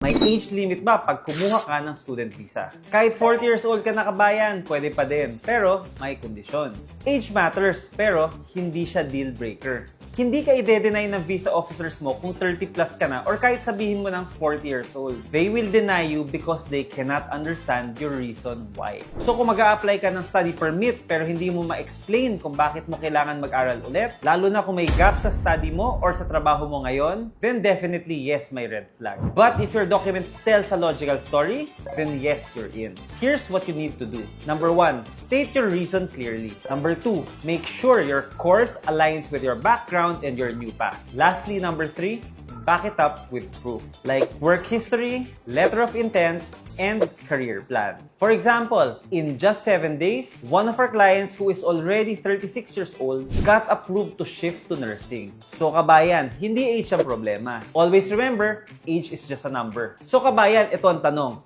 May age limit ba pag kumuha ka ng student visa? Kahit 40 years old ka na kabayan, pwede pa din. Pero may kondisyon. Age matters, pero hindi siya deal breaker. Hindi ka i-deny ng visa officers mo kung 30 plus ka na or kahit sabihin mo ng 40 years old. They will deny you because they cannot understand your reason why. So kung mag-a-apply ka ng study permit pero hindi mo ma-explain kung bakit mo kailangan mag-aral ulit, lalo na kung may gap sa study mo or sa trabaho mo ngayon, then definitely yes, may red flag. But if your document tells a logical story, then yes, you're in. Here's what you need to do. Number 1, state your reason clearly. Number 2, make sure your course aligns with your background and your new path. Lastly, number 3, back it up with proof like work history, letter of intent, and career plan. For example, in just 7 days, one of our clients who is already 36 years old got approved to shift to nursing. So kabayan, hindi age ang problema. Always remember, age is just a number. So kabayan, ito ang tanong.